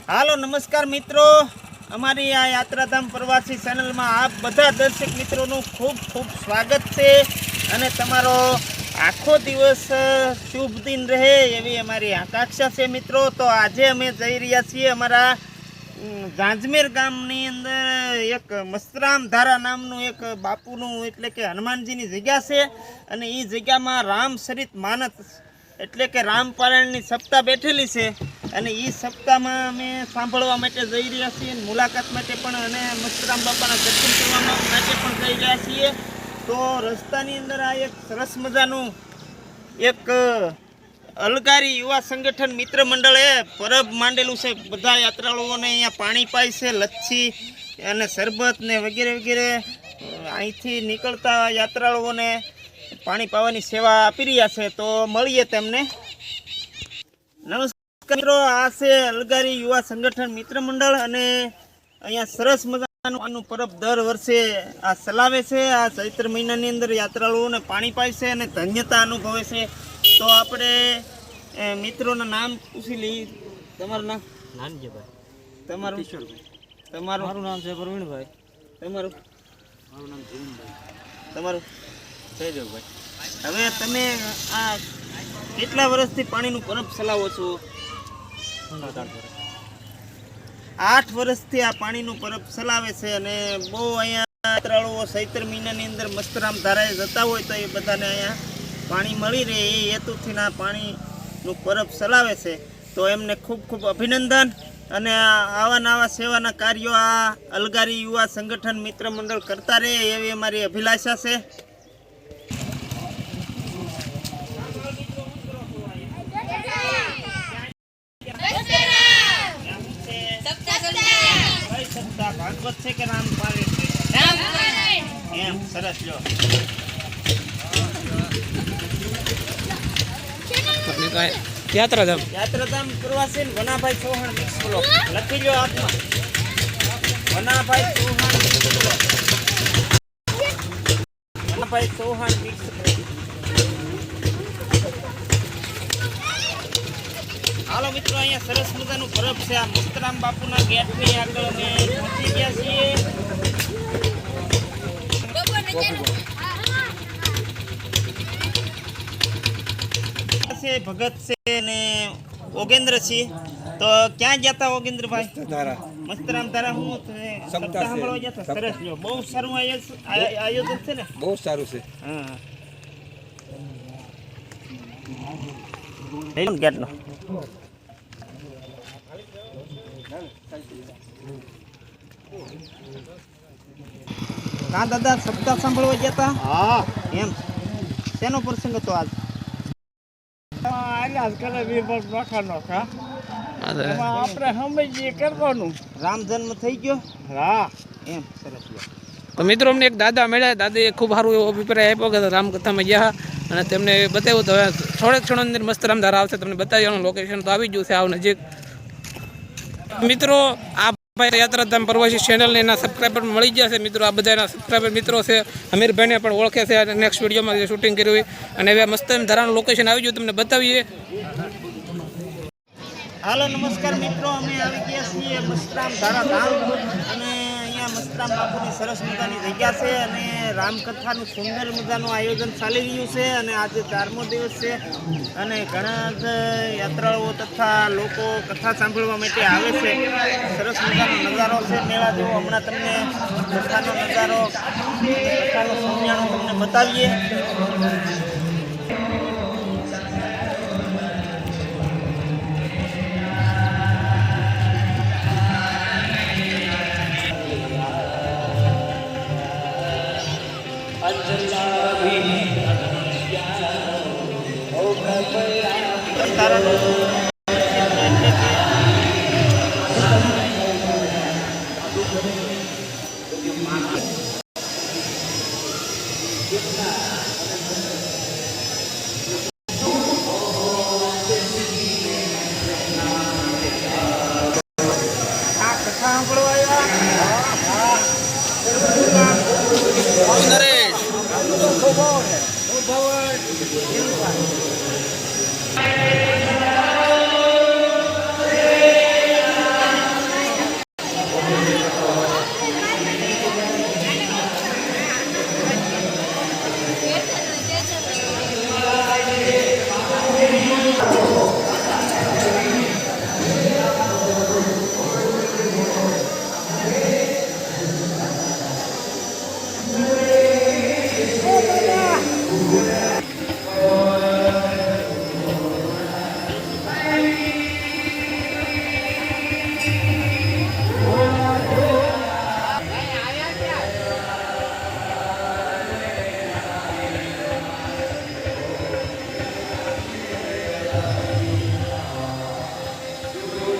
હાલો નમસ્કાર મિત્રો, અમારી આ યાત્રાધામ પ્રવાસી ચેનલમાં આપ બધા દર્શક મિત્રોનું ખૂબ ખૂબ સ્વાગત છે અને તમારો આખો દિવસ શુભ દિન રહે એવી અમારી આકાંક્ષા છે મિત્રો। તો આજે અમે જઈ રહ્યા છીએ અમારા જાંજમેર ગામની અંદર એક મસ્તરામ ધારા નામનું એક બાપુનું એટલે કે હનુમાનજીની જગ્યા છે અને એ જગ્યામાં રામચરિત માનસ એટલે કે રામપારાયણની સપ્તાહ બેઠેલી છે અને એ સપ્તાહમાં અમે સાંભળવા માટે જઈ રહ્યા છીએ, મુલાકાત માટે પણ અને મસ્તરામ બાપાના દર્શન કરવા માટે પણ જઈ રહ્યા છીએ। તો રસ્તાની અંદર આ એક સરસ મજાનું એક અલગારી યુવા સંગઠન મિત્ર મંડળે પરબ માંડેલું છે। બધા યાત્રાળુઓને અહીંયા પાણી પાય છે, લચ્છી અને શરબત ને વગેરે વગેરે અહીંથી નીકળતા યાત્રાળુઓને પાણી પાવાની સેવા આપી રહ્યા છે। તો મળીએ તેમને। નમસ્કાર મિત્રો, આ છે અલગારી યુવા સંગઠન મિત્ર મંડળ અને અહીંયા સરસ મજાનું પરબ દર વર્ષે આ ચલાવે છે। આ ચૈત્ર મહિનાની અંદર યાત્રાળુઓને પાણી પાય છે અને ધન્યતા અનુભવે છે। તો આપણે મિત્રોના નામ પૂછી લઈએ। તમારું નામ? નાનજીભાઈ। તમારું? તમારું? મારું નામ છે પ્રવીણભાઈ। તમારું? મારું નામ જીવનભાઈ। તમારું? જયદેવભાઈ। હવે તમે આ કેટલા વર્ષથી પાણીનું પરબ ચલાવો છો? 8 વર્ષથી આ પાણીનું પરબ ચલાવે છે અને બહુ અહીંયા યાત્રાળુઓ ચૈત્ર મહિનાની અંદર મસ્તરામ ધારાએ જતા હોય તો એ બધાને અહીંયા પાણી મળી રહે એ હેતુથી આ પાણીનું પરબ ચલાવે છે। તો એમને ખૂબ ખૂબ અભિનંદન અને આવા નવા સેવાના કાર્યો આ અલગારી યુવા સંગઠન મિત્ર મંડળ કરતા રહે એવી અમારી અભિલાષા છે। ભાગવત છે કે રામપારાયણ છે? એમ સરસ લો। યાત્રાધામ પ્રવાસી વનાભાઈ ચૌહાણ મિક્સ બોલો, લખી લો હાથમાં, વનાભાઈ ચૌહાણ મિક્સ બોલો, વનાભાઈ ચૌહાણ મિક્સ। હાલો મિત્રો, અહીંયા સરસ મજાનું પરબ છે। આ મસ્તરામ બાપુના ગેટની આગળ અમે પહોંચી ગયા છીએ। ભગત છે અને ઓગેન્દ્રસિંહ। તો ક્યાં ગયા હતા ઓગેન્દ્રભાઈ? મસ્તરામ ધારા હું સાંભળવા ગયા હતા? સરસ લો, બહુ સારું આયોજન છે ને? બહુ સારું છે। હા ગેટનો કાં દાદા સપ્તાહ સાંભળવા ગયા હતા? હા, એમ શેનો પ્રસંગ હતો આજ? આપણે સમજીએ કરવાનું। રામ જન્મ થઈ ગયો? હા, એમ સરસ લો। તો મિત્રો અમને એક દાદા મળ્યા, દાદાએ ખૂબ સારું એવો અભિપ્રાય આપ્યો કે રામકથામાં ગયા અને તેમને બતાવ્યું તો થોડેક ક્ષણો અંદર મસ્તરામ ધારા આવશે, તમને બતાવ્યું લોકેશન તો આવી ગયું છે આવ નજીક। મિત્રો આ ભાઈ યાત્રાધામ પ્રવાસી ચેનલને એના સબસ્ક્રાઈબર મળી ગયા છે મિત્રો, આ બધા એના સબસ્ક્રાઈબર મિત્રો છે। અમીરભાઈને પણ ઓળખે છે અને નેક્સ્ટ વિડીયોમાં જે શૂટિંગ કર્યું હોય અને હવે મસ્તરામ ધારાનું લોકેશન આવી ગયું તમને બતાવીએ। હાલો નમસ્કાર મિત્રો, અમે આવી ગયા છીએ મસ્તરામ ધારા ધામ અને અહીંયા મસ્તરામ બાપુની સરસ મજાની જગ્યા છે અને રામકથાનું સુંદર મજાનું આયોજન ચાલી રહ્યું છે અને આજે 4મો દિવસ છે અને ઘણા જ યાત્રાળુઓ તથા લોકો કથા સાંભળવા માટે આવે છે। સરસ મજાનો નજારો છે મેળા જેવો। હમણાં તમને કથાનો નજારો, કથાનો સમયાણો તમને બતાવીએ।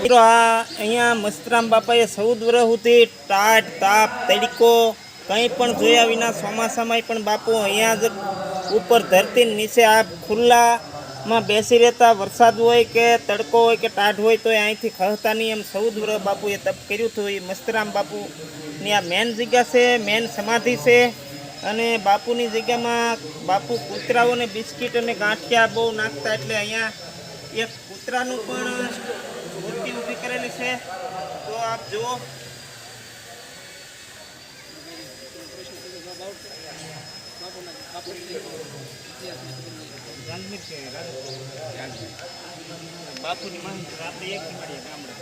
મિત્રો આ અહીંયા મસ્તરામ બાપાએ 14 વર્ષ સુધી ટાઢ તાપ તડકો કંઈ પણ જોયા વિના ચોમાસામાં પણ બાપુ અહીંયા જ ઉપર ધરતી નીચે આ ખુલ્લામાં બેસી રહેતા, વરસાદ હોય કે તડકો હોય કે ટાઢ હોય તો અહીંથી ખહતા નહીં. એમ 14 વર્ષ બાપુએ તપ કર્યું હતું. એ મસ્તરામ બાપુની આ મેન જગ્યા છે, મેન સમાધિ છે. અને બાપુની જગ્યામાં બાપુ કૂતરાઓને બિસ્કિટ અને ગાંઠિયા બહુ નાખતા, એટલે અહીંયા એક કૂતરાનું પણ મૂર્તિ ઊભી કરેલી છે. તો આપ જુઓ. બાપુની માહિતી આપણે એક મળીએ ગામડે.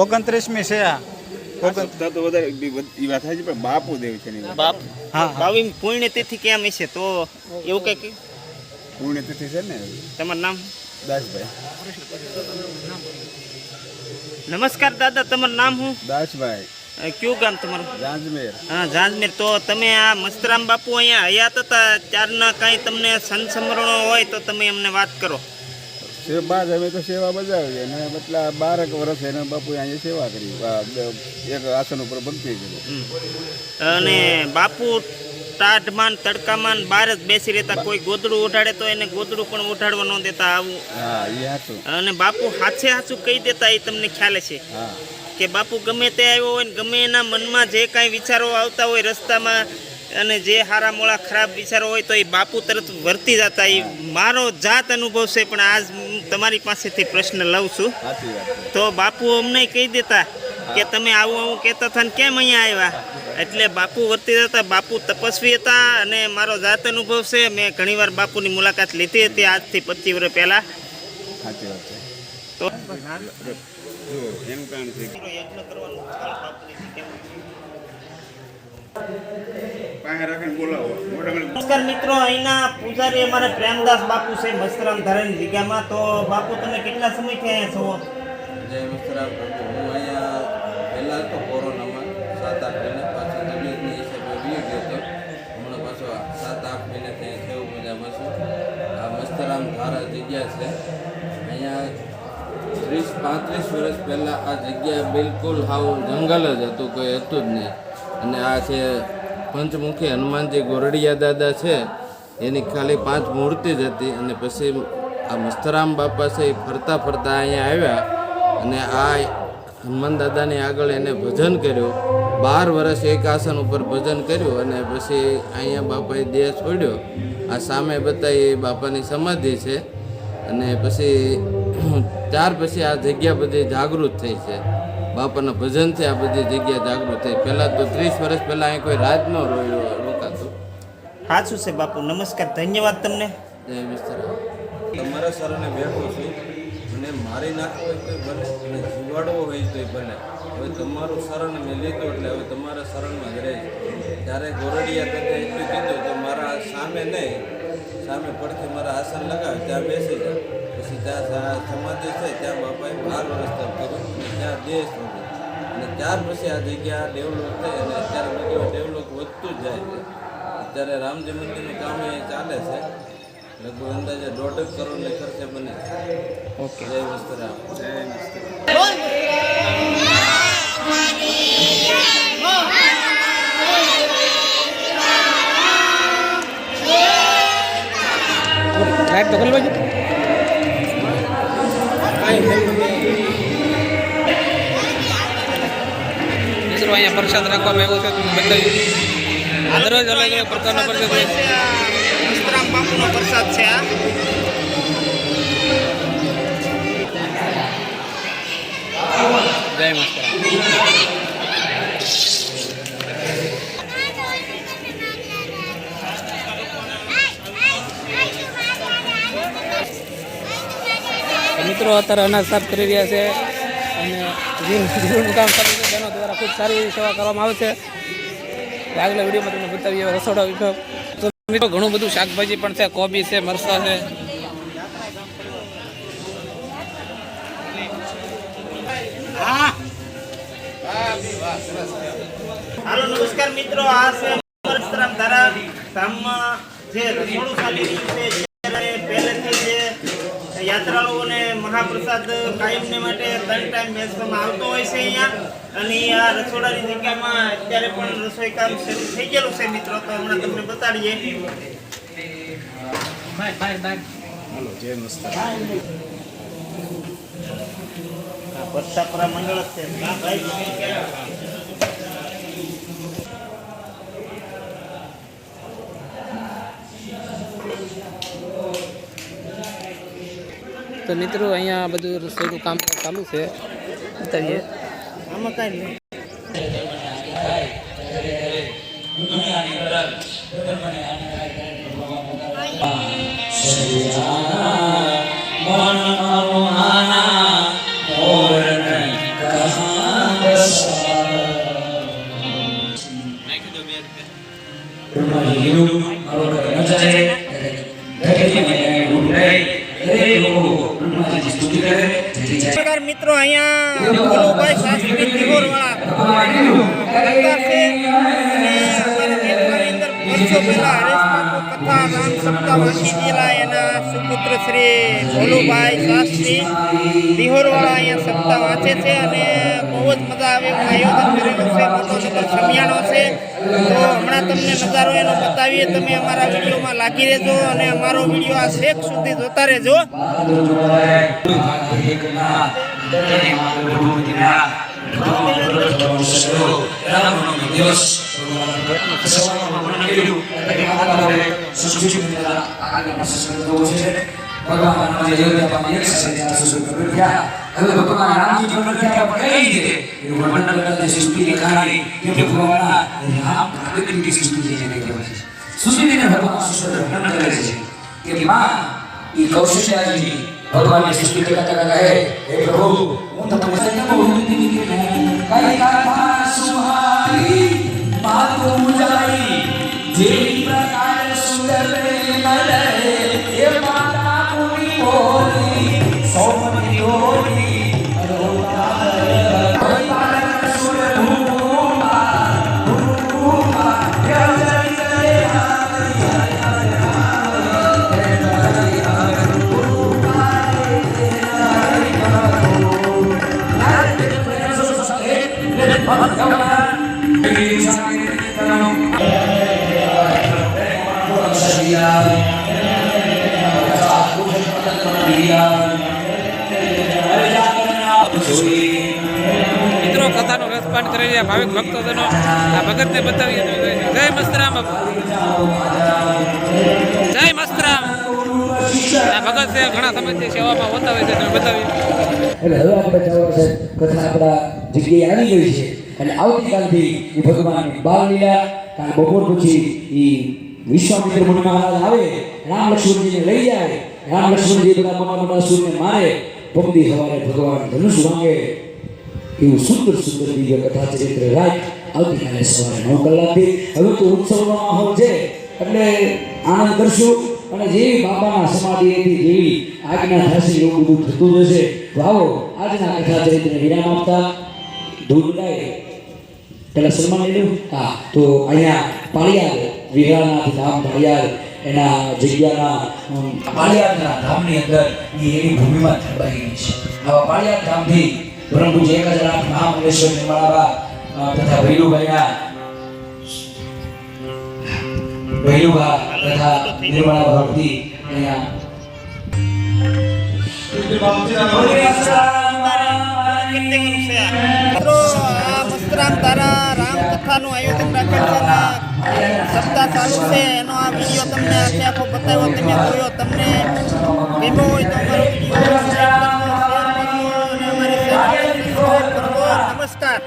ઓગણત્રીસમી છે આ. સપ્તાહ તો વધારે ઈ વાત થાય છે, પણ બાપુ દેવ છે ને બાપુ હા. બાવી પુણ્યતિથિ કેમ હશે તો એવું કંઈક પુણ્યતિથિ છે ને તમારું નામ? દાસભાઈ. નમસ્કાર દાદા, તમારું નામ શું? દાસભાઈ કયું ગામ તમારું? જાંજમેર. હા, જાંજમેર. તો તમે આ મસ્તરામ બાપુ અહીંયા હયાત હતા ત્યારના કાંઈ તમને સંસ્મરણો હોય તો તમે અમને વાત કરો. બાદ અમે તો સેવા બજાવી અને મતલબ 12 વર્ષ એને બાપુ અહીંયા સેવા કરી, એક આસન ઉપર ભક્તિ કરી. અને બાપુ ટાઢમાન તડકામાન બહાર જ બેસી રહેતા. કોઈ ગોદડું ઉઠાડે તો એને ગોદડું પણ ઉઠાડવા ન દેતા. આવું. હા, એ સાચું. અને બાપુ હાચું કહી દેતા, એ તમને ખ્યાલ છે હા, કે બાપુ ગમે તે આવ્યો હોય ને ગમે એના મનમાં જે કાંઈ વિચારો આવતા હોય રસ્તામાં, અને જે હારા મોળા ખરાબ વિચારો હોય તો એ બાપુ તરત વર્તી જતા. એ મારો જાત અનુભવ છે, પણ આજ હું તમારી પાસેથી પ્રશ્ન લઉં છું. સાચી વાત છે. તો બાપુ અમને કહી દેતા કે તમે આવું આવું કહેતા હતા ને કેમ અહીંયા આવ્યા, એટલે બાપુ વર્તી જતા. બાપુ તપસ્વી હતા અને મારો જાત અનુભવ છે. મેં ઘણીવાર બાપુની મુલાકાત લીધી હતી આજથી 25 વર્ષ પહેલાં. સાચી વાત છે. તો જો એનું કારણ છે યજ્ઞ કરવાનું પાસે રાખીને બોલાવો. નમસ્કાર મિત્રો, અહીંના પૂજારી અમારે પ્રેમદાસ બાપુ છે મસ્તરામ ધારાની જગ્યામાં. તો બાપુ તમે કેટલા સમયથી અહીંયા છો? જય મસ્તરામ પ્રભુ. હું અહીંયા પહેલાં તો કોરોનામાં 7-8 મહિના પાછો તબિયતની હિસાબે વી ગયો હતો. હમણાં પાછો 7-8 મહિના ત્યાં સેવ પૂજામાં છું. આ મસ્તરામ ધારા જગ્યા છે. અહીંયા 30-35 વર્ષ પહેલાં આ જગ્યા બિલકુલ હાવ જંગલ જ હતું, કોઈ હતું જ નહીં. અને આ છે પંચમુખી હનુમાનજી ગોરડિયા દાદા છે, એની ખાલી 5 મૂર્તિ જ હતી. અને પછી આ મસ્તરામ બાપા છે એ ફરતા ફરતા અહીંયા આવ્યા અને આ હનુમાન દાદાની આગળ એને ભજન કર્યું. 12 વર્ષ એક આસન ઉપર ભજન કર્યું અને પછી અહીંયા બાપાએ દેહ છોડ્યો. આ સામે બતાવી બાપાની સમાધિ છે. અને પછી ત્યાર પછી આ જગ્યા બધી જાગૃત થઈ છે. બાપાના ભજનથી આ બધી જગ્યા જાગૃત થઈ. પહેલાં તો 30 વર્ષ પહેલાં અહીં કોઈ રાત ન રોકાતું. સાચું છે બાપુ. નમસ્કાર, ધન્યવાદ તમને. જય વિસ્તાર. તમારા શરણે બેઠો છું અને મારી નાખવો હોય તોય ભલે અને જીવાડવો હોય તોય ભલે. હવે તમારું શરણ મેં લીધું એટલે હવે તમારા શરણમાં જ રહે. ત્યારે ગોરડિયા દાદા એટલું કીધું તો મારા સામે નહીં, સામે પડખે મારા આસન લગાવે ત્યાં બેસી જાય. પછી ત્યાં સમાધિ છે ત્યાં બાપાએ 12 વર્ષ તપ કર્યું અને ત્યાં દેહ શોધ્યો. અને ત્યાર પછી આ જગ્યા ડેવલપ થઈ અને અત્યારે બધું ડેવલપ વધતું જ જાય છે. અત્યારે રામજી મંદિરનું કામ એ ચાલે છે. લગભગ અંદાજે 1.5 કરોડને ખર્ચે બને. ઓકે. જય મસ્તરામ. જય મસ્તરામ. લાઈટ તો કરી લો. મિત્રો અહીંયા પ્રસાદ રાખવામાં આવ્યો છે, તમે બતાવ્યું. દરરોજ અલગ અલગ પ્રકારનો પ્રસાદ હોય છે. મસ્તરામ બાપુનો પ્રસાદ છે આ. જય મસ્તરામ. મિત્રો અત્યારે અનાજ સાફ કરી રહ્યા છે અને જીવનું કામ ચાલુ છે. તેના દ્વારા ખૂબ સારી એવી સેવા કરવામાં આવે છે. આગલા વિડીયોમાં તમને બતાવીએ રસોડા વિભાગ. તો મિત્રો ઘણું બધું શાકભાજી પણ છે, કોબી છે, મરચાં છે. હાલો નમસ્કાર મિત્રો, આ છે પરશુરામ ધારા ગામમાં જે રસોડું ચાલી રહ્યું છે. જ્યારે પહેલેથી જે યાત્રાળુઓને મહાપ્રસાદ કાયમને માટે 3 ટાઈમ બેસવામાં આવતો હોય છે અહીંયા, અને આ રસોડાની જગ્યામાં અત્યારે પણ રસોઈ કામ શરૂ થઈ ગયેલું છે મિત્રો. તો હમણાં તમને બતાડીએ. પરસાપરા મંડળ જ છે. હા ભાઈ, તો મિત્રો અહીંયા બધું રસોઈનું કામ ચાલુ છે, બતાવીએ. આમાં કાંઈ નહીં. નમસ્કાર મિત્રો, અહીંયા ભોલુભાઈ શાસ્ત્રી દિહોરવાળા કલાકાર છે. અને અમારા દેશની અંદર વર્ષો પહેલા હરેશ બાપુ કથા રામ સપ્તાહ વાંચી ગયેલા એના સુપુત્ર શ્રી ભોલુભાઈ શાસ્ત્રી દિહોરવાળા અહીંયા સપ્તાહ વાંચે છે, અને બહુ જ મજા આવે એવું આયોજન કરેલું છે. મોટો નગર સમિયાણો છે. તો હમણાં તમને નજારો એનો બતાવીએ. તમે અમારા વિડીયોમાં લાગી રહેજો અને અમારો વિડીયો આ છેક સુધી જોતા રહેજો. भगवान ने सृष्टि के कथा कहा है, हे प्रभु उन तक कई कथा सुहाई बात मुजाई जेई प्रकार सुंदर मले ये माता मुनि बोली सौमनी बोली મિત્રો કથાનો રસપાન કરી રહ્યા ભાવિક ભક્તોનો આ ભગતને બતાવીએ. જય મસ્તરામ બાપુ, જય મસ્તરામ. આ ભગત છે, ઘણા સમયથી સેવામાં હોતા હોય છે, તમે બતાવીએ. એટલે હવે આપણે ચાલો છે કથા આપણા જગ્યાએ આવી ગઈ છે, અને આવતીકાલથી એ ભગવાનની બાલલીલા, કારણ બપોર પછી એ વિશ્વામિત્ર મુનિ મહારાજ આવે, રામ લક્ષ્મણજીને લઈ જાય, રામ લક્ષ્મણજી બધા મોટા મોટા સૂરને મારે, પગદી સવારે ભગવાન ધનુષ ભાંગે, એવું સુંદર સુંદર દિવ્ય કથા ચરિત્ર રાત આવતીકાલે સવારે 9 કલાકથી. હવે તો ઉત્સવનો માહોલ છે, એટલે આનંદ કરશું, અને જેવી બાબાના સમાધિ હતી જેવી આજ્ઞા થશે એવું બધું થતું જશે. તો આવો આજના કથા ચરિત્રને વિરામ આપતા ધૂન ગાય પેલા સન્માન લીધું. હા, તો અહીંયા પાળિયાદ વિહરાનાથ ધામ પાળિયાદ એના જગ્યાના પાળિયાદના ધામની અંદર એની ભૂમિમાં થંભાઈ ગઈ છે. આવા પાળિયાદ ધામથી પરમ પૂજ્ય 1008 મહામંડલેશ્વર નિર્મળાબા તથા ભૈલુભાઈના ભૈલુભા તથા નિર્મળાબા ભક્તિ અહીંયા મસ્તરામ ધારા રામ કથાનું આયોજન રાખેલ છે. સપ્તાહ ચાલુ છે, એનો આ વિડીયો તમને આખે આખો બતાવ્યો, તમે જોયો. તમને ગમ્યો હોય તો અમારો વિડીયો શેર કરજો અને અમારી ચેનલને સબસ્ક્રાઇબ કરજો. નમસ્કાર.